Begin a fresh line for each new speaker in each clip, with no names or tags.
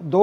2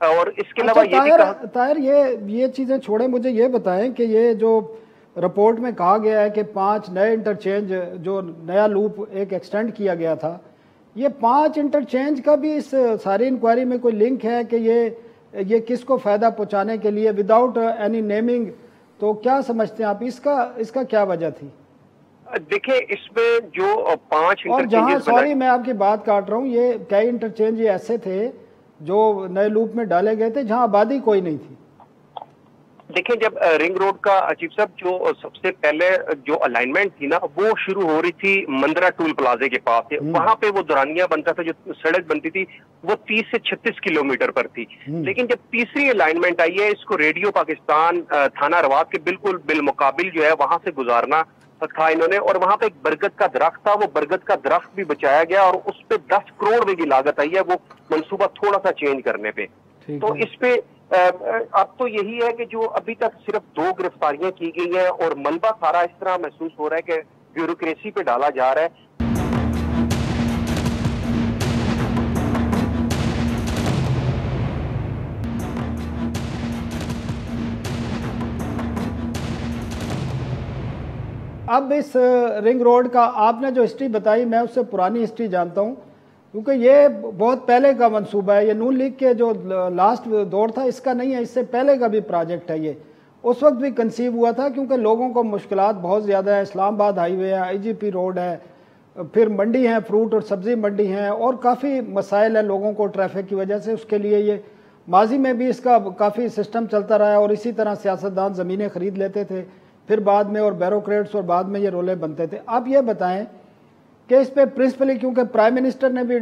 اور اس کے علاوہ یہ بھی کہا
طاہر یہ چیزیں چھوڑیں، مجھے یہ بتائیں کہ یہ جو رپورٹ میں کہا گیا ہے کہ 5 نئے انٹرچینج جو نیا لوپ ایک ایکسٹینڈ کیا گیا تھا، یہ 5 انٹرچینج کا بھی اس ساری انکوائری میں کوئی لنک ہے کہ یہ کس کو فائدہ پہنچانے کے لیے وداؤٹ اینی نیمنگ؟ تو کیا سمجھتے ہیں آپ اس کا کیا وجہ تھی؟
دیکھیں اس میں جو 5
اور جہاں سوری میں آپ کی بات کاٹ رہا ہوں، یہ کئی انٹرچینج یہ ایسے تھے جو نئے لوپ میں ڈالے گئے تھے جہاں آبادی کوئی نہیں تھی۔
دیکھیں جب رنگ روڈ کا عجیب صاحب جو سب سے پہلے جو الائنمنٹ تھی نا وہ شروع ہو رہی تھی مندرا ٹول پلازے کے پاس سے، وہاں پہ وہ دورانیہ بنتا تھا، جو سڑک بنتی تھی وہ 30 سے 36 کلومیٹر پر تھی۔ لیکن جب تیسری الائنمنٹ آئی ہے، اس کو ریڈیو پاکستان تھانہ رواد کے بالکل بالمقابل جو ہے وہاں سے گزارنا تھا انہوں نے، اور وہاں پہ ایک برگد کا درخت تھا، وہ برگد کا درخت بھی بچایا گیا اور اس پہ 10 کروڑ روپے کی لاگت آئی ہے وہ منصوبہ تھوڑا سا چینج کرنے پہ۔ تو اس پہ اب تو یہی ہے کہ جو ابھی تک صرف 2 گرفتاریاں کی گئی ہیں اور ملبہ سارا اس طرح محسوس ہو رہا ہے کہ بیوروکریسی پہ ڈالا جا رہا ہے۔
اب اس رنگ روڈ کا آپ نے جو ہسٹری بتائی، میں اس سے پرانی ہسٹری جانتا ہوں، کیونکہ یہ بہت پہلے کا منصوبہ ہے، یہ نون لیگ کے جو لاسٹ دور تھا اس کا نہیں ہے، اس سے پہلے کا بھی پروجیکٹ ہے۔ یہ اس وقت بھی کنسیو ہوا تھا کیونکہ لوگوں کو مشکلات بہت زیادہ ہیں، اسلام آباد ہائی وے ہے، آئی جی پی روڈ ہے، پھر منڈی ہیں، فروٹ اور سبزی منڈی ہیں، اور کافی مسائل ہیں لوگوں کو ٹریفک کی وجہ سے۔ اس کے لیے یہ ماضی میں بھی اس کا کافی سسٹم چلتا رہا ہے، اور اسی طرح سیاستدان زمینیں خرید لیتے تھے پھر بعد میں، اور بیوروکریٹس، اور بعد میں یہ رولے بنتے تھے۔ اب یہ بتائیں کہ اس پہ پرنسپلی، کیونکہ پرائم منسٹر نے بھی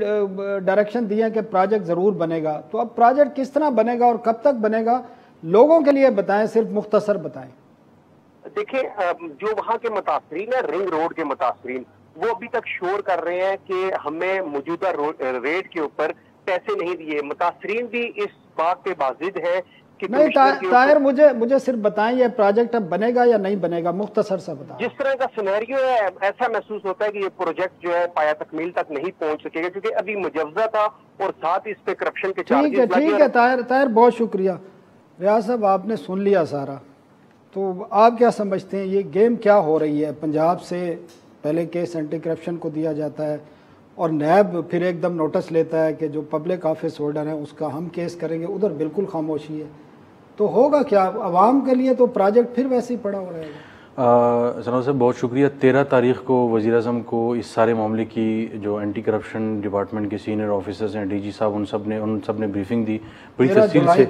ڈائریکشن دی ہے کہ پروجیکٹ ضرور بنے گا، تو اب پروجیکٹ کس طرح بنے گا اور کب تک بنے گا، لوگوں کے لیے بتائیں، صرف مختصر بتائیں۔
دیکھیں جو وہاں کے متاثرین ہیں، رنگ روڈ کے متاثرین، وہ ابھی تک شور کر رہے ہیں کہ ہمیں موجودہ ریٹ کے اوپر پیسے نہیں دیے۔ متاثرین بھی اس بات پہ بازد ہے کہ
نہیں طاہر، مجھے صرف بتائیں یہ پروجیکٹ اب بنے گا یا نہیں بنے گا، مختصر سا بتائیں۔
جس طرح کا سینیریو ہے ایسا محسوس ہوتا ہے کہ یہ پروجیکٹ جو ہے پایا تکمیل تک نہیں پہنچ سکے گا، کیونکہ ابھی مجوزہ تھا اور ساتھ اس پہ کرپشن کے چارجز لگے۔
ٹھیک ہے طاہر، بہت شکریہ۔ ریاض صاحب آپ نے سن لیا سارا، تو آپ کیا سمجھتے ہیں یہ گیم کیا ہو رہی ہے؟ پنجاب سے پہلے کیس اینٹی کرپشن کو دیا جاتا ہے، اور نیب پھر ایک دم نوٹس لیتا ہے کہ جو پبلک آفس ہولڈر ہیں اس کا ہم کیس کریں گے، ادھر بالکل خاموشی ہے۔ تو ہوگا کیا عوام کے لیے؟ تو پروجیکٹ پھر ویسے ہی پڑا ہو رہے گا۔
جناب صاحب بہت شکریہ۔ 13 تاریخ کو وزیر اعظم کو اس سارے معاملے کی جو اینٹی کرپشن ڈپارٹمنٹ کے سینئر آفیسرز ہیں، ڈی جی صاحب، ان سب نے بریفنگ دی بڑی تفصیل سے۔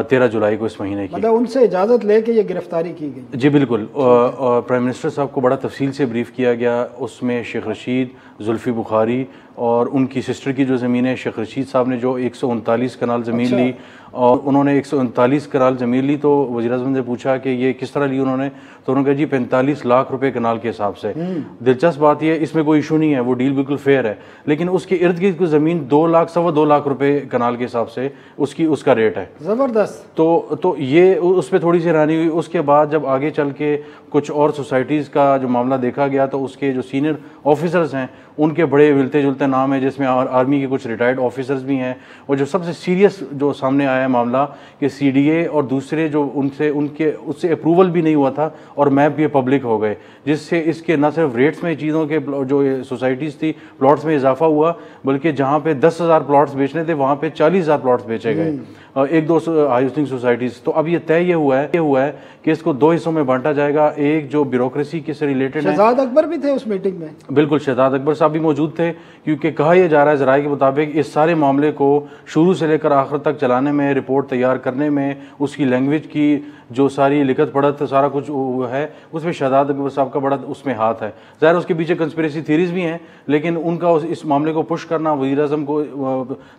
13 جولائی کو اس مہینے کی،
مطلب ان سے اجازت لے کے یہ گرفتاری کی گئی؟
جی بالکل، اور پرائم منسٹر صاحب کو بڑا تفصیل سے بریف کیا گیا۔ اس میں شیخ رشید، زلفی بخاری اور ان کی سسٹر کی جو زمین ہے، شیخ رشید صاحب نے جو 139 کنال زمین لی، اور انہوں نے 139 کنال زمین لی، تو وزیر اعظم سے پوچھا کہ یہ کس طرح لی انہوں نے، تو انہوں نے کہا جی 45 لاکھ روپے کنال کے حساب سے۔ دلچسپ بات یہ ہے، اس میں کوئی ایشو نہیں ہے، وہ ڈیل بالکل فیئر ہے، لیکن اس کے ارد گرد کی زمین 2 لاکھ 2.25 لاکھ روپے کنال کے حساب سے اس کا ریٹ ہے۔
زبردست۔
تو یہ اس پہ تھوڑی سی حیرانی ہوئی۔ اس کے بعد جب آگے چل کے کچھ اور سوسائٹیز کا جو معاملہ دیکھا گیا، تو اس کے جو سینئر آفیسرز ہیں ان کے بڑے ملتے جلتے نام ہیں، جس میں آرمی کے کچھ ریٹائرڈ آفیسرز بھی ہیں، اور جو سب سے سیریس جو سامنے آیا ہے معاملہ کہ سی ڈی اے اور دوسرے جو اس سے اپروول بھی نہیں ہوا تھا، اور میپ بھی پبلک ہو گئے، جس سے اس کے نہ صرف ریٹس میں چیزوں کے جو سوسائٹیز تھی پلاٹس میں اضافہ ہوا، بلکہ جہاں پہ 10,000 پلاٹس بیچنے تھے وہاں پہ 40,000 پلاٹس بیچے گئے، 1-2 ہاؤسنگ سوسائٹیز۔ تو اب یہ طے ہوا ہے کہ اس کو 2 حصوں میں بانٹا جائے گا۔ ایک جو بیوروکریسی کے سے ریلیٹڈ ہے،
شہزاد اکبر بھی تھے اس میٹنگ میں؟
بالکل، شہزاد اکبر صاحب بھی موجود تھے، کیونکہ کہا یہ جا رہا ہے ذرائع کے مطابق اس سارے معاملے کو شروع سے لے کر آخر تک چلانے میں، رپورٹ تیار کرنے میں، اس کی لینگویج کی جو ساری لکھت پڑھت سارا کچھ ہے، اس میں شہزاد اکبر صاحب کا بڑا اس میں ہاتھ ہے۔ ظاہر اس کے پیچھے کنسپریسی تھیریز بھی ہیں، لیکن ان کا اس معاملے کو پش کرنا، وزیر اعظم کو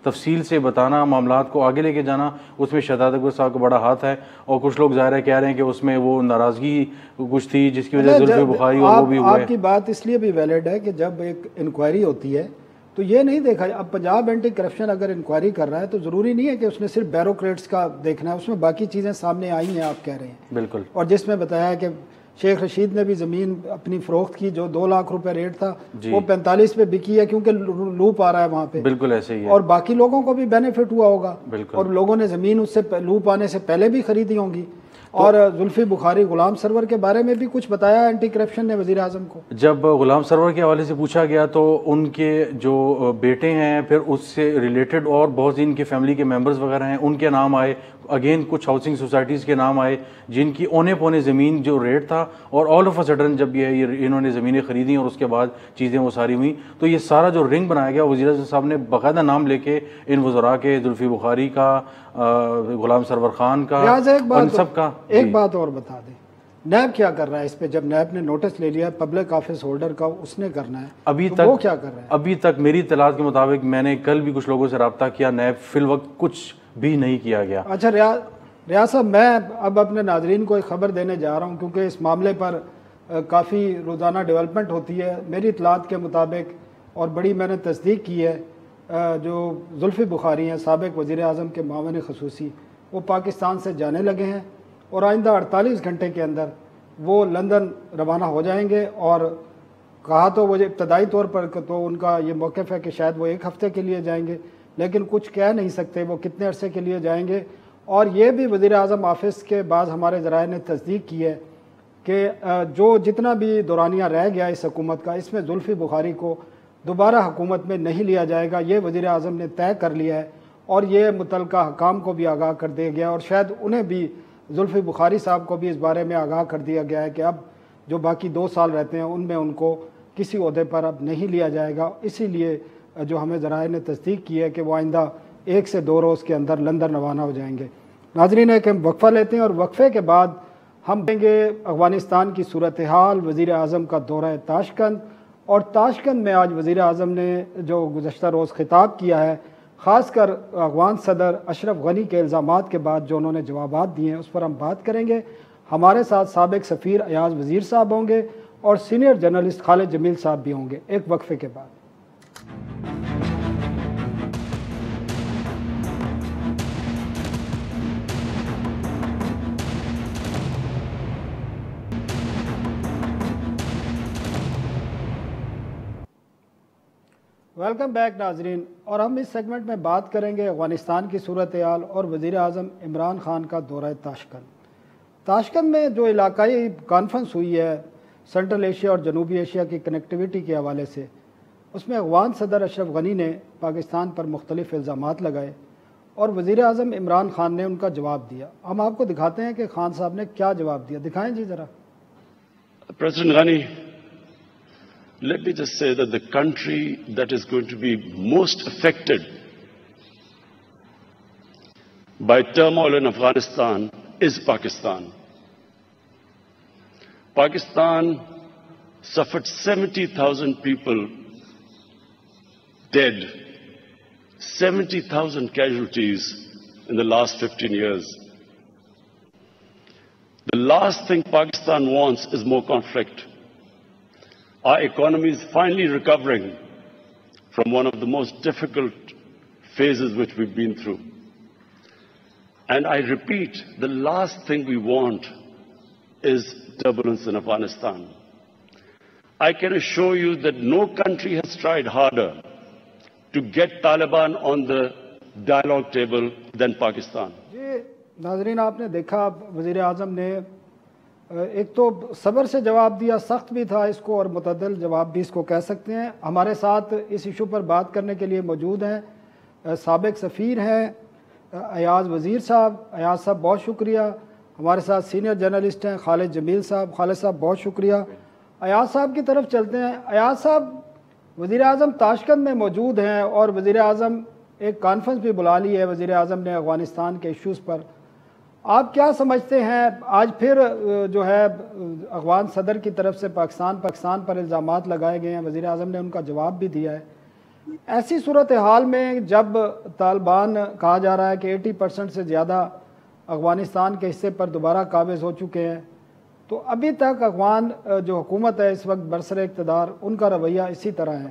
تفصیل سے بتانا، معاملات کو آگے لے کے جانا، اس میں شہزاد اکبر صاحب کا بڑا ہاتھ ہے۔ اور کچھ لوگ ظاہر ہے کہہ رہے ہیں کہ اس میں وہ ناراضگی کچھ تھی جس کی وجہ سے زلفی بخاری اور وہ بھی ہوئے۔
آپ کی بات اس لیے بھی ویلڈ ہے کہ جب ایک انکوائری ہوتی ہے تو یہ نہیں دیکھا، اب پنجاب اینٹی کرپشن اگر انکوائری کر رہا ہے تو ضروری نہیں ہے کہ اس نے صرف بیوروکریٹس کا دیکھنا ہے، اس میں باقی چیزیں سامنے آئی ہیں، آپ کہہ رہے ہیں
بالکل،
اور جس میں بتایا کہ شیخ رشید نے بھی زمین اپنی فروخت کی، جو 2 لاکھ روپے ریٹ تھا وہ 45 پہ بکی ہے، کیونکہ لوپ آ رہا ہے وہاں پہ.
بالکل ایسے ہی ہے.
اور باقی لوگوں کو بھی بینیفٹ ہوا ہوگا، اور لوگوں نے زمین اس سے لوپ آنے سے پہلے بھی خریدی ہوں گی. اور زلفی بخاری غلام سرور کے بارے میں بھی کچھ بتایا اینٹی کرپشن نے وزیر اعظم کو.
جب غلام سرور کے حوالے سے پوچھا گیا تو ان کے جو بیٹے ہیں، پھر اس سے ریلیٹڈ اور بہت سی ان کی فیملی کے ممبرز وغیرہ ہیں، ان کے نام آئے. اگین کچھ ہاؤسنگ سوسائٹیز کے نام آئے جن کی اونے پونے زمین جو ریٹ تھا، اور آل آف اے سڈن جب انہوں نے زمینیں خریدیں اور اس کے بعد چیزیں وہ ساری ہوئیں، تو یہ سارا جو رنگ بنایا گیا، وزیر اعظم صاحب نے باقاعدہ نام لے کے ان وزراء کے، زلفی بخاری کا، غلام سرور خان کا، ان سب کا.
ایک بات اور بتا دیں، نیب کیا کر رہا ہے اس پہ؟ جب نیب نے نوٹس لے لیا پبلک آفس ہولڈر کا، اس نے کرنا ہے،
ابھی
تو
تک
وہ کیا کر رہا ہے؟
ابھی تک میری اطلاعات کے مطابق، میں نے کل بھی کچھ لوگوں سے رابطہ کیا، نیب فی الوقت کچھ بھی نہیں کیا گیا.
اچھا ریاض صاحب، میں اب اپنے ناظرین کو ایک خبر دینے جا رہا ہوں، کیونکہ اس معاملے پر کافی روزانہ ڈیولپمنٹ ہوتی ہے. میری اطلاعات کے مطابق، اور بڑی میں نے تصدیق کی ہے، جو زلفی بخاری ہیں سابق وزیر اعظم کے معاون خصوصی، وہ پاکستان سے جانے لگے ہیں، اور آئندہ 48 گھنٹے کے اندر وہ لندن روانہ ہو جائیں گے. اور کہا تو وہ ابتدائی طور پر تو ان کا یہ موقف ہے کہ شاید وہ 1 ہفتے کے لیے جائیں گے، لیکن کچھ کہہ نہیں سکتے وہ کتنے عرصے کے لیے جائیں گے. اور یہ بھی وزیر اعظم آفس کے بعض ہمارے ذرائع نے تصدیق کی ہے کہ جو جتنا بھی دورانیہ رہ گیا اس حکومت کا، اس میں زلفی بخاری کو دوبارہ حکومت میں نہیں لیا جائے گا. یہ وزیر اعظم نے طے کر لیا ہے، اور یہ متعلقہ حکام کو بھی آگاہ کر دیا گیا، اور شاید انہیں بھی، زلفی بخاری صاحب کو بھی اس بارے میں آگاہ کر دیا گیا ہے کہ اب جو باقی 2 سال رہتے ہیں ان میں ان کو کسی عہدے پر اب نہیں لیا جائے گا. اسی لیے جو ہمیں ذرائع نے تصدیق کی ہے کہ وہ آئندہ 1 سے 2 روز کے اندر لندن روانہ ہو جائیں گے. ناظرین، ایک ہم وقفہ لیتے ہیں، اور وقفے کے بعد ہم دیں گے افغانستان کی صورتحال، وزیر اعظم کا دورہ تاشقند، اور تاشقند میں آج وزیر اعظم نے جو گزشتہ روز خطاب کیا ہے، خاص کر افغان صدر اشرف غنی کے الزامات کے بعد جو انہوں نے جوابات دیے ہیں، اس پر ہم بات کریں گے. ہمارے ساتھ سابق سفیر ایاز وزیر صاحب ہوں گے، اور سینئر جرنلسٹ خالد جمیل صاحب بھی ہوں گے، ایک وقفے کے بعد. ویلکم بیک ناظرین، اور ہم اس سیگمنٹ میں بات کریں گے افغانستان کی صورتحال اور وزیر اعظم عمران خان کا دورہ تاشقند. تاشقند میں جو علاقائی کانفرنس ہوئی ہے سینٹرل ایشیا اور جنوبی ایشیا کی کنیکٹیویٹی کے حوالے سے، اس میں افغان صدر اشرف غنی نے پاکستان پر مختلف الزامات لگائے، اور وزیر اعظم عمران خان نے ان کا جواب دیا. ہم آپ کو دکھاتے ہیں کہ خان صاحب نے کیا جواب دیا، دکھائیں جی ذرا.
President Ghani, let me just say that the country that is going to be most affected by turmoil in Afghanistan is Pakistan. Pakistan suffered 70,000 people dead, 70,000 casualties in the last 15 years. The last thing Pakistan wants is more conflict. Our economy is finally recovering from one of the most difficult phases which we've been through. And I repeat, the last thing we want is turbulence in Afghanistan. I can assure you that no country has tried harder to get Taliban on the dialogue table than Pakistan.
جی ناظرین، آپ نے دیکھا وزیر اعظم نے ایک تو صبر سے جواب دیا، سخت بھی تھا اس کو اور متعدل جواب بھی اس کو کہہ سکتے ہیں. ہمارے ساتھ اس ایشو پر بات کرنے کے لیے موجود ہیں سابق سفیر ہیں ایاز وزیر صاحب. ایاز صاحب بہت شکریہ. ہمارے ساتھ سینئر جرنلسٹ ہیں خالد جمیل صاحب. خالد صاحب بہت شکریہ. ایاز صاحب کی طرف چلتے ہیں. ایاز صاحب، وزیر اعظم تاشقند میں موجود ہیں اور وزیر اعظم ایک کانفرنس بھی بلا لی ہے وزیر اعظم نے افغانستان کے ایشوز پر. آپ کیا سمجھتے ہیں، آج پھر جو ہے افغان صدر کی طرف سے پاکستان پر الزامات لگائے گئے ہیں، وزیر اعظم نے ان کا جواب بھی دیا ہے. ایسی صورتحال میں جب طالبان کہا جا رہا ہے کہ 80% سے زیادہ افغانستان کے حصے پر دوبارہ قابض ہو چکے ہیں، تو ابھی تک افغان جو حکومت ہے اس وقت برسر اقتدار، ان کا رویہ اسی طرح ہے.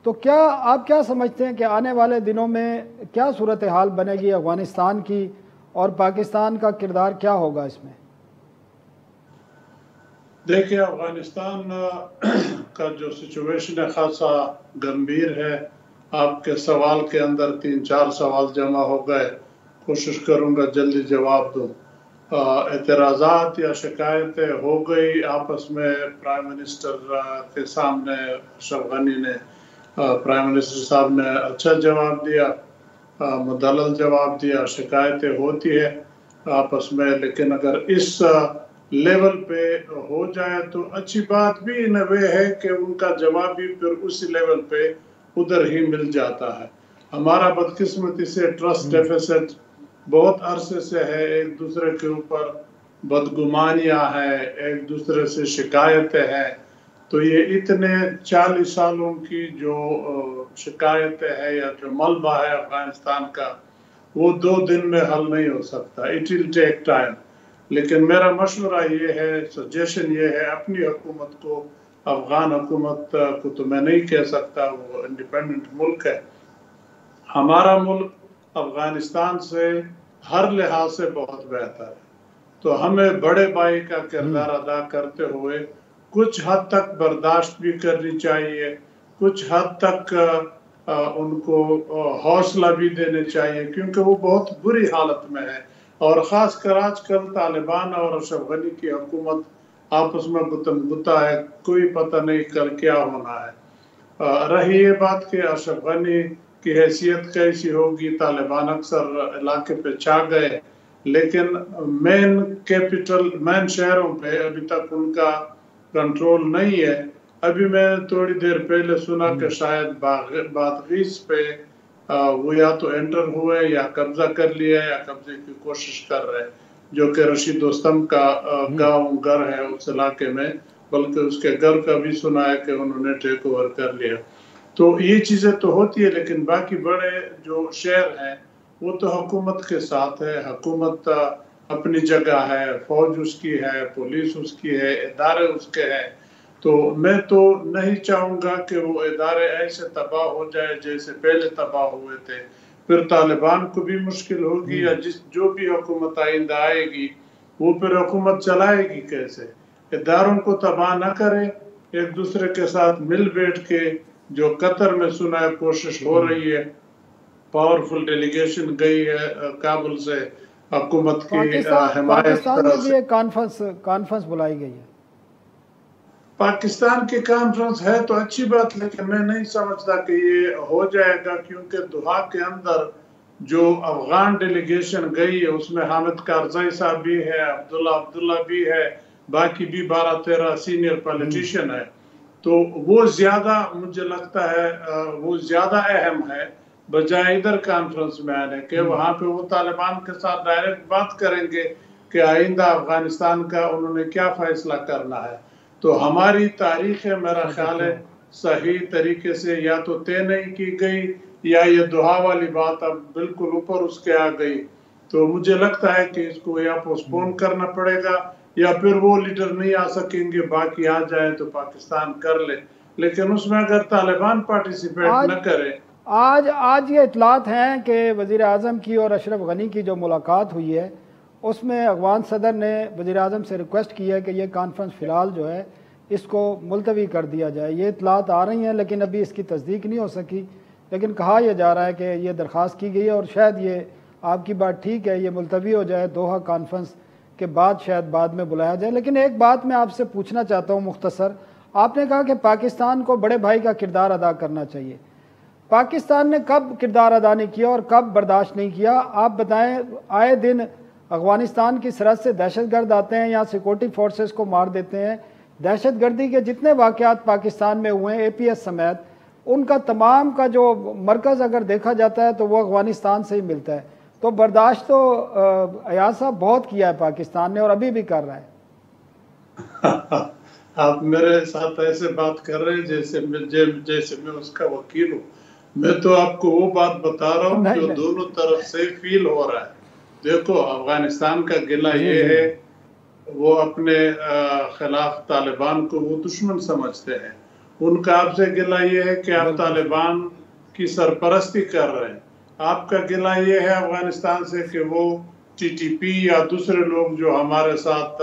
تو کیا آپ کیا سمجھتے ہیں کہ آنے والے دنوں میں کیا صورتحال بنے گی افغانستان کی، اور پاکستان کا کردار کیا ہوگا اس میں؟
دیکھیں افغانستان کا جو سچویشن ہے خاصا گمبھیر ہے. آپ کے سوال کے اندر 3-4 سوال جمع ہو گئے، کوشش کروں گا جلدی جواب دوں. اعتراضات یا شکایتیں ہو گئی آپس میں پرائم منسٹر کے سامنے. اشرف غنی نے پرائم منسٹر صاحب نے اچھا جواب دیا، مدلل جواب دیا. شکایتیں ہوتی ہے آپس میں، لیکن اگر اس لیول پہ ہو جائے تو اچھی بات بھی ان وے ہے کہ ان کا جواب بھی پھر اسی لیول پہ ادھر ہی مل جاتا ہے. ہمارا بدقسمتی سے ٹرسٹ ڈیفیسٹ بہت عرصے سے ہے، ایک دوسرے کے اوپر بدگمانیاں ہیں، ایک دوسرے سے شکایتیں ہیں. تو یہ اتنے 40 سالوں کی جو شکایتیں ہیں یا جو ملبہ ہے افغانستان کا، وہ 2 دن میں حل نہیں ہو سکتا. It will take time. لیکن میرا مشورہ یہ ہے، سجیشن یہ ہے، اپنی حکومت کو، افغان حکومت کو تو میں نہیں کہہ سکتا، وہ انڈیپینڈنٹ ملک ہے. ہمارا ملک افغانستان سے ہر لحاظ سے بہت بہتر ہے. تو ہمیں بڑے بھائی کا کردار ادا کرتے ہوئے کچھ حد تک برداشت بھی کرنی چاہیے، کچھ حد تک ان کو حوصلہ بھی دینے چاہیے، کیونکہ وہ بہت بری حالت میں ہے. اور خاص کر آج کل طالبان اور اشرف غنی کی حکومت آپس میں گتم گتا ہے، کوئی پتہ نہیں کل کیا ہونا ہے. رہی یہ بات کہ اشرف غنی کی حیثیت کیسی ہوگی، طالبان اکثر علاقے پہ چھا گئے، لیکن مین شہروں پہ ابھی تک ان کا کنٹرول نہیں ہے. ابھی میں تھوڑی دیر پہلے سنا کہ شاید بادغیس پہ وہ یا تو انٹر ہوئے یا قبضہ کر لیا یا قبضے کی کوشش کر رہے، جو کہ رشید دوستم کا گھر ہے اس علاقے میں، بلکہ اس کے گھر کا بھی سنا ہے کہ انہوں نے ٹیک اوور کر لیا. تو یہ چیزیں تو ہوتی ہے، لیکن باقی بڑے جو شہر ہیں وہ تو حکومت کے ساتھ ہے. حکومت اپنی جگہ ہے، فوج اس کی ہے، پولیس اس کی ہے، ادارے اس کے ہیں. تو میں تو نہیں چاہوں گا کہ وہ ادارے ایسے تباہ ہو جائے جیسے پہلے تباہ ہوئے تھے. پھر طالبان کو بھی مشکل ہوگی، یا جو بھی حکومت آئندہ آئے گی وہ پھر حکومت چلائے گی کیسے. اداروں کو تباہ نہ کرے، ایک دوسرے کے ساتھ مل بیٹھ کے، جو قطر میں سنا ہے کوشش ہو رہی ہے، پاورفل ڈیلیگیشن گئی ہے کابل سے حکومت کی حمایت.
پاکستان میں بھی ایک کانفرنس بلائی گئی ہے.
پاکستان کی کانفرنس ہے تو اچھی بات، لیکن میں نہیں سمجھتا کہ یہ ہو جائے گا، کیونکہ دوحہ کے اندر جو افغان ڈیلیگیشن گئی ہے اس میں حامد کارزائی صاحب بھی ہے، عبداللہ بھی ہے، باقی بھی 12-13 سینئر پولیٹیشین ہے. تو وہ زیادہ مجھے لگتا ہے وہ زیادہ اہم ہے بجائے ادھر کانفرنس میں آنے کے. وہاں پہ وہ طالبان کے ساتھ ڈائریکٹ بات کریں گے کہ آئندہ افغانستان کا انہوں نے کیا فیصلہ کرنا ہے. تو ہماری تاریخ ہے، میرا خیال ہے صحیح طریقے سے یا تو طے نہیں کی گئی، یا یہ دوحہ والی بات اب بالکل اوپر اس کے آ گئی. تو مجھے لگتا ہے کہ اس کو یا پوسٹپون کرنا پڑے گا، یا پھر وہ لیڈر نہیں آ سکیں گے، باقی آ جائے تو پاکستان کر لے. لیکن اس میں اگر طالبان پارٹیسپیٹ نہ کرے.
آج یہ اطلاعات ہیں کہ وزیر اعظم کی اور اشرف غنی کی جو ملاقات ہوئی ہے اس میں افغان صدر نے وزیر اعظم سے ریکویسٹ کی ہے کہ یہ کانفرنس فی الحال جو ہے اس کو ملتوی کر دیا جائے. یہ اطلاعات آ رہی ہیں لیکن ابھی اس کی تصدیق نہیں ہو سکی، لیکن کہا یہ جا رہا ہے کہ یہ درخواست کی گئی ہے، اور شاید یہ آپ کی بات ٹھیک ہے، یہ ملتوی ہو جائے، دوحہ کانفرنس کے بعد شاید بعد میں بلایا جائے. لیکن ایک بات میں آپ سے پوچھنا چاہتا ہوں مختصر. آپ نے کہا کہ پاکستان کو بڑے بھائی کا کردار ادا کرنا چاہیے. پاکستان نے کب کردار ادا نہیں کیا اور کب برداشت نہیں کیا؟ آپ بتائیں. آئے دن افغانستان کی سرحد سے دہشت گرد آتے ہیں، یہاں سیکورٹی فورسز کو مار دیتے ہیں. دہشت گردی کے جتنے واقعات پاکستان میں ہوئے ہیں، اے پی ایس سمیت، ان کا تمام کا جو مرکز اگر دیکھا جاتا ہے تو وہ افغانستان سے ہی ملتا ہے. تو برداشت تو ایاز صاحب بہت کیا ہے پاکستان نے، اور ابھی بھی کر رہا ہے.
آپ میرے ساتھ ایسے بات کر رہے ہیں جیسے میں اس کا وکیل ہوں. میں تو آپ کو وہ بات بتا رہا ہوں جو دونوں طرف سے فیل ہو رہا ہے. دیکھو افغانستان کا گلہ یہ ہے، وہ اپنے خلاف طالبان کو وہ دشمن سمجھتے ہیں. ان کا آپ سے گلہ یہ ہے کہ آپ طالبان کی سرپرستی کر رہے ہیں. آپ کا گلہ یہ ہے افغانستان سے کہ وہ ٹی ٹی پی یا دوسرے لوگ جو ہمارے ساتھ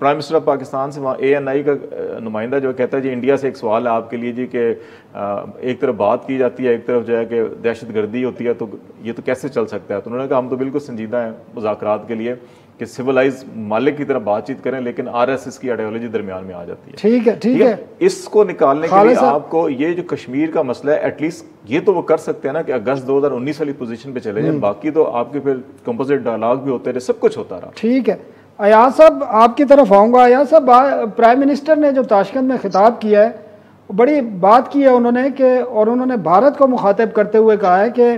پرائم منسٹر آف پاکستان سے وہاں ANI کا نمائندہ جو کہتا ہے جی انڈیا سے ایک سوال ہے آپ کے لیے جی کہ ایک طرف بات کی جاتی ہے ایک طرف جو ہے کہ دہشت گردی ہوتی ہے، تو یہ تو کیسے چل سکتا ہے؟ تو انہوں نے کہا ہم تو بالکل سنجیدہ ہیں مذاکرات کے لیے کہ سویلائز ممالک کی طرح بات چیت کریں، لیکن RSS کی آئیڈیالوجی درمیان میں آ جاتی ہے۔
ٹھیک ہے،
اس کو نکالنے کے لیے آپ کو یہ جو کشمیر کا مسئلہ ہے ایٹ لیسٹ یہ تو وہ کر سکتے ہیں نا کہ اگست 2019 والی پوزیشن پہ چلے جائیں، باقی تو آپ کے پھر کمپوزٹ ڈائلاگ بھی ہوتے رہے، سب کچھ ہوتا رہا۔
ٹھیک ہے، ایاز صاحب آپ کی طرف آؤں گا۔ ایاز صاحب، پرائم منسٹر نے جو تاشکند میں خطاب کیا ہے بڑی بات کی ہے انہوں نے کہ، اور انہوں نے بھارت کو مخاطب کرتے ہوئے کہا ہے کہ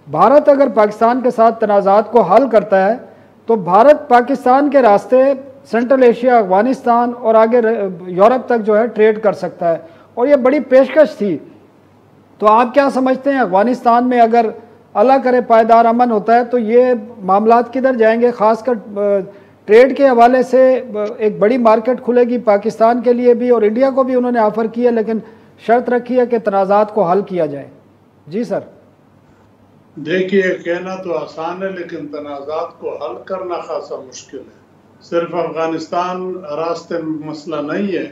بھارت اگر پاکستان کے ساتھ تنازعات کو حل کرتا ہے تو بھارت پاکستان کے راستے سینٹرل ایشیا، افغانستان اور آگے یورپ تک جو ہے ٹریڈ کر سکتا ہے، اور یہ بڑی پیشکش تھی۔ تو آپ کیا سمجھتے ہیں افغانستان میں اگر اللہ کرے پائیدار امن ہوتا ہے تو یہ معاملات کدھر جائیں گے؟ خاص کر ٹریڈ کے حوالے سے ایک بڑی مارکیٹ کھلے گی پاکستان کے لیے بھی، اور انڈیا کو بھی انہوں نے آفر کی ہے، لیکن شرط رکھی ہے کہ تنازعات کو حل کیا جائے۔ جی سر۔
دیکھیے، کہنا تو آسان ہے لیکن تنازعات کو حل کرنا خاصا مشکل ہے۔ صرف افغانستان راستے میں مسئلہ نہیں ہے،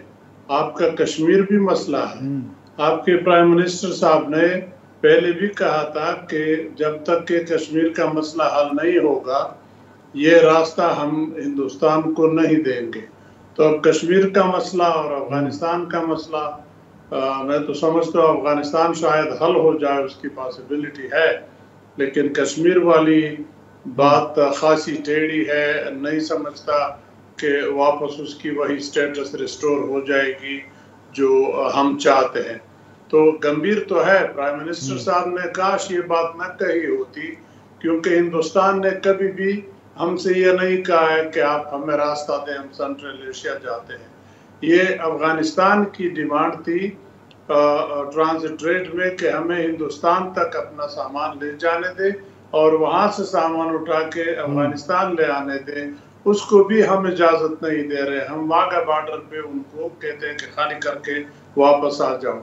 آپ کا کشمیر بھی مسئلہ ہے۔ آپ کے پرائم منسٹر صاحب نے پہلے بھی کہا تھا کہ جب تک کہ کشمیر کا مسئلہ حل نہیں ہوگا یہ راستہ ہم ہندوستان کو نہیں دیں گے۔ تو اب کشمیر کا مسئلہ اور افغانستان کا مسئلہ، میں تو سمجھتا ہوں افغانستان شاید حل ہو جائے، اس کی پاسبلٹی ہے، لیکن کشمیر والی بات خاصی ٹیڑھی ہے، نہیں سمجھتا کہ واپس اس کی وہی سٹیٹس ریسٹور ہو جائے گی جو ہم چاہتے ہیں۔ تو گمبھیر تو ہے، پرائم منسٹر صاحب نے کاش یہ بات نہ کہی ہوتی، کیونکہ ہندوستان نے کبھی بھی ہم سے یہ نہیں کہا ہے کہ آپ ہمیں راستہ دیں، ہم سینٹرل ایشیا جاتے ہیں۔ یہ افغانستان کی ڈیمانڈ تھی ٹرانزٹ ٹریڈ میں کہ ہمیں ہندوستان تک اپنا سامان لے جانے دیں اور وہاں سے سامان اٹھا کے افغانستان لے آنے دیں، اس کو بھی ہم اجازت نہیں دے رہے۔ ہم واگا بارڈر پہ ان کو کہتے ہیں کہ خالی کر کے واپس آ جاؤ۔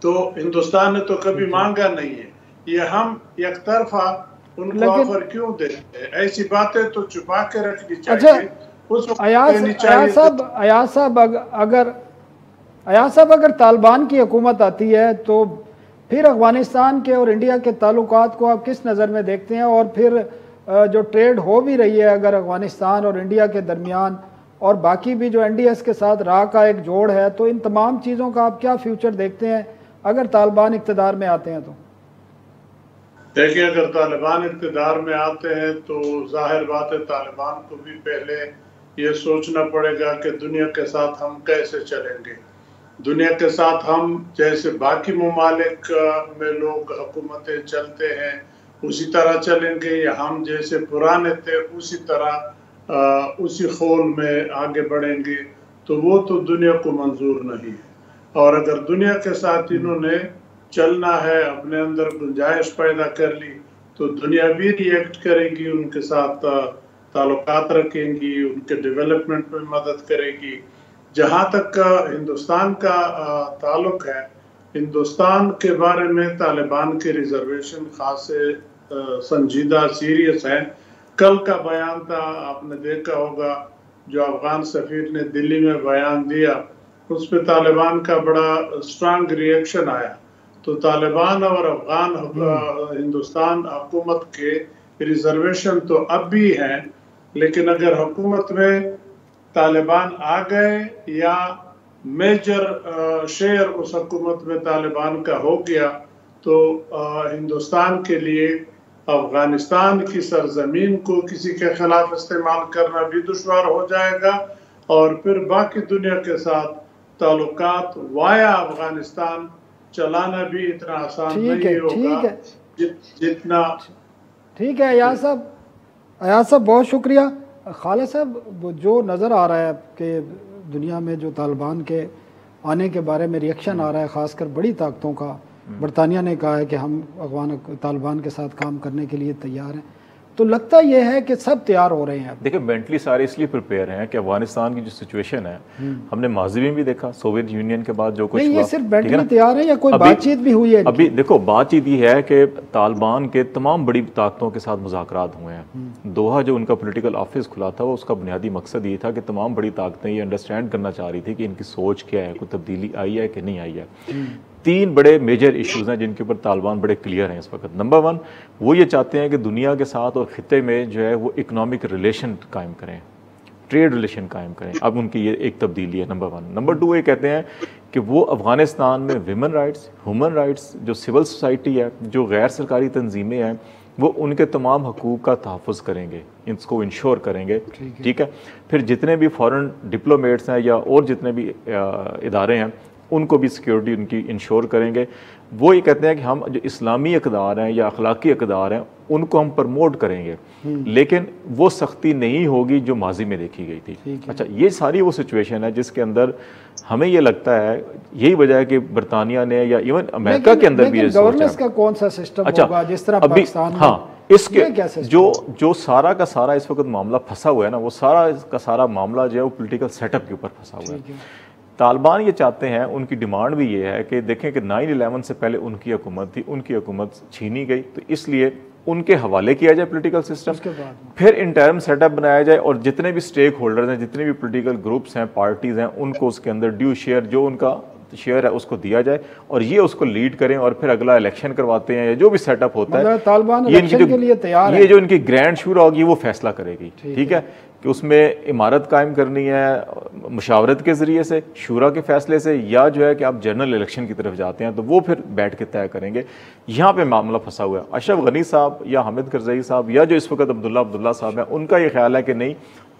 تو ہندوستان نے تو کبھی مانگا نہیں ہے، یہ ہم یک طرفہ ان کو آفر کیوں دیتے ہیں؟ ایسی باتیں تو چھپا کے رکھنی چاہیے۔
ایاز صاحب اگر طالبان کی حکومت آتی ہے تو پھر افغانستان کے اور انڈیا کے تعلقات کو آپ کس نظر میں دیکھتے ہیں؟ اور پھر جو ٹریڈ ہو بھی رہی ہے اگر افغانستان اور انڈیا کے درمیان، اور باقی بھی جو NDS کے ساتھ راہ کا ایک جوڑ ہے، تو ان تمام چیزوں کا آپ کیا فیوچر دیکھتے ہیں اگر طالبان اقتدار میں آتے ہیں تو؟
دیکھیں، اگر طالبان اقتدار میں آتے ہیں تو ظاہر بات ہے طالبان کو بھی پہلے یہ سوچنا پڑے گا کہ دنیا کے ساتھ ہم کیسے چلیں گے۔ دنیا کے ساتھ ہم جیسے باقی ممالک میں لوگ حکومتیں چلتے ہیں اسی طرح چلیں گے، یا ہم جیسے پرانے تھے اسی طرح اسی خول میں آگے بڑھیں گے؟ تو وہ تو دنیا کو منظور نہیں ہے۔ اور اگر دنیا کے ساتھ انہوں نے چلنا ہے، اپنے اندر گنجائش پیدا کر لی، تو دنیا بھی ری ایکٹ کرے گی، ان کے ساتھ تعلقات رکھیں گی، ان کے ڈیولپمنٹ میں مدد کرے گی۔ جہاں تک ہندوستان کا تعلق ہے، ہندوستان کے بارے میں طالبان کے ریزرویشن خاصے سنجیدہ سیریس ہیں۔ کل کا بیان تھا، آپ نے دیکھا ہوگا، جو افغان سفیر نے دلی میں بیان دیا، اس پہ طالبان کا بڑا اسٹرانگ ری ایکشن آیا۔ تو طالبان اور افغان ہندوستان حکومت کے ریزرویشن تو اب بھی ہیں، لیکن اگر حکومت میں طالبان آ گئے یا میجر شیئر اس حکومت میں طالبان کا ہو گیا تو ہندوستان کے لیے افغانستان کی سرزمین کو کسی کے خلاف استعمال کرنا بھی دشوار ہو جائے گا، اور پھر باقی دنیا کے ساتھ تعلقات وایا افغانستان چلانا بھی اتنا آسان نہیں ہوگا جتنا۔
ٹھیک ہے ایاز صاحب بہت شکریہ۔ خالد صاحب، جو نظر آ رہا ہے کہ دنیا میں جو طالبان کے آنے کے بارے میں ریئیکشن آ رہا ہے، خاص کر بڑی طاقتوں کا، برطانیہ نے کہا ہے کہ ہم طالبان کے ساتھ کام کرنے کے لیے تیار ہیں، تو لگتا یہ ہے کہ سب تیار ہو رہے ہیں.
دیکھیں مینٹلی سارے اس لیے پریپیئر ہیں کہ افغانستان کی جو سچویشن ہے ہم نے ماضی میں بھی دیکھا سوویت یونین کے بعد جو کچھ ہوا.
یہ صرف مینٹلی تیار ہے یا کوئی بات چیت بھی ہوئی ہے؟
ابھی دیکھو بات چیت یہ ہے کہ طالبان کے تمام بڑی طاقتوں کے ساتھ مذاکرات ہوئے ہیں. دوحہ جو ان کا پولیٹیکل آفس کھلا تھا وہ اس کا بنیادی مقصد یہ تھا کہ تمام بڑی طاقتیں یہ انڈرسٹینڈ کرنا چاہ رہی تھی کہ ان کی سوچ کیا ہے, کوئی تبدیلی آئی ہے کہ نہیں آئی ہے. 3 بڑے میجر ایشوز ہیں جن کے اوپر طالبان بڑے کلیئر ہیں اس وقت. نمبر 1 وہ یہ چاہتے ہیں کہ دنیا کے ساتھ اور خطے میں جو ہے وہ اکنامک ریلیشن قائم کریں, ٹریڈ ریلیشن قائم کریں. اب ان کی یہ ایک تبدیلی ہے نمبر 1. نمبر 2 یہ کہتے ہیں کہ وہ افغانستان میں ویمن رائٹس, ہیومن رائٹس, جو سول سوسائٹی ہے, جو غیر سرکاری تنظیمیں ہیں, وہ ان کے تمام حقوق کا تحفظ کریں گے, اس کو انشور کریں گے. ٹھیک ہے. پھر جتنے بھی فورن ڈپلومیٹس ہیں یا اور جتنے بھی ادارے ہیں ان کو بھی سیکیورٹی ان کی انشور کریں گے. وہ یہ کہتے ہیں کہ ہم جو اسلامی اقدار ہیں یا اخلاقی اقدار ہیں ان کو ہم پرموٹ کریں گے, لیکن وہ سختی نہیں ہوگی جو ماضی میں دیکھی گئی تھی. اچھا, یہ ساری وہ سچویشن ہے جس کے اندر ہمیں یہ لگتا ہے, یہی وجہ ہے کہ برطانیہ نے یا ایون امریکہ کے اندر بھی
گورننس کا کون سا سسٹم ہوگا جس طرح پاکستان میں؟
ہاں, اس کے جو سارا کا سارا اس وقت معاملہ پھنسا ہوا ہے نا, وہ سارا کا سارا معاملہ جو ہے وہ پولیٹیکل سیٹ اپ کے اوپر پھنسا ہوا ہے. طالبان یہ چاہتے ہیں, ان کی ڈیمانڈ بھی یہ ہے کہ دیکھیں کہ 9/11 سے پہلے ان کی حکومت تھی, ان کی حکومت چھینی گئی, تو اس لیے ان کے حوالے کیا جائے پولیٹیکل سسٹم, پھر انٹرم سیٹ اپ بنایا جائے اور جتنے بھی اسٹیک ہولڈرز ہیں, جتنے بھی پولیٹیکل گروپس ہیں, پارٹیز ہیں, ان کو اس کے اندر ڈیو شیئر جو ان کا شیئر ہے اس کو دیا جائے اور یہ اس کو لیڈ کریں اور پھر اگلا الیکشن کرواتے ہیں یا جو بھی سیٹ اپ ہوتا ہے.
طالبان الیکشن کے لیے تیار ہے.
یہ جو ان کی گرینڈ شورا ہوگی وہ فیصلہ کرے گی. ٹھیک ہے, کہ اس میں عمارت قائم کرنی ہے مشاورت کے ذریعے سے, شورا کے فیصلے سے, یا جو ہے کہ آپ جنرل الیکشن کی طرف جاتے ہیں تو وہ پھر بیٹھ کے طے کریں گے. یہاں پہ معاملہ پھنسا ہوا ہے. اشرف غنی صاحب یا حامد کرزئی صاحب یا جو اس وقت عبداللہ صاحب ہیں, ان کا یہ خیال ہے کہ نہیں,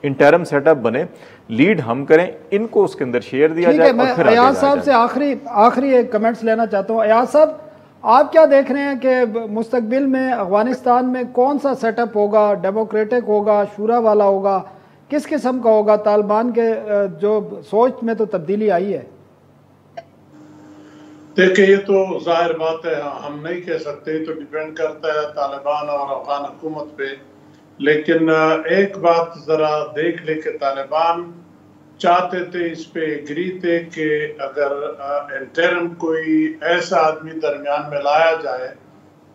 انٹرم سیٹ اپ بنے, لیڈ ہم کریں, ان کو اس کے اندر شیئر دیا جائے.
میں ایاز صاحب سے آخری ایک کمنٹس لینا چاہتا ہوں. ایاز صاحب, آپ کیا دیکھ رہے ہیں کہ مستقبل میں افغانستان میں کون سا سیٹ اپ ہوگا؟ ڈیموکریٹک ہوگا, شورا والا ہوگا, کس قسم کا ہوگا؟ طالبان کے جو سوچ میں تو تبدیلی آئی ہے.
دیکھیں یہ تو ظاہر بات ہے, ہم نہیں کہہ سکتے, تو ڈیپینڈ کرتا ہے طالبان اور افغان حکومت پہ. لیکن ایک بات ذرا دیکھ لے کہ طالبان چاہتے تھے, اس پہ اگری تھے کہ اگر انٹرم کوئی ایسا آدمی درمیان میں لایا جائے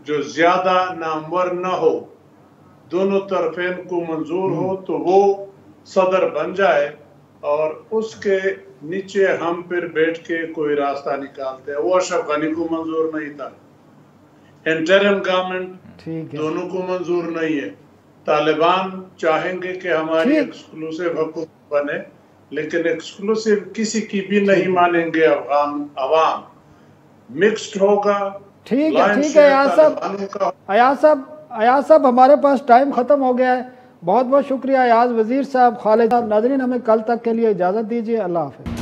جو زیادہ نامور نہ ہو, دونوں طرفین کو منظور ہو, تو وہ صدر بن جائے اور اس کے نیچے ہم پھر بیٹھ کے کوئی راستہ نکالتے ہیں. وہ اشرف غنی کو منظور نہیں تھا, انٹرم گورنمنٹ دونوں کو منظور نہیں ہے. طالبان چاہیں گے کہ ہماری ایکسکلوسیو حکومت بنے, لیکن ایکسکلوسیو کسی کی بھی نہیں مانیں گے افغان عوام, مکسڈ ہوگا.
ٹھیک ہے ایاز صاحب, ہمارے پاس ٹائم ختم ہو گیا ہے. بہت بہت شکریہ ایاز وزیر صاحب, خالد صاحب. ناظرین, ہمیں کل تک کے لیے اجازت دیجیے. اللہ حافظ.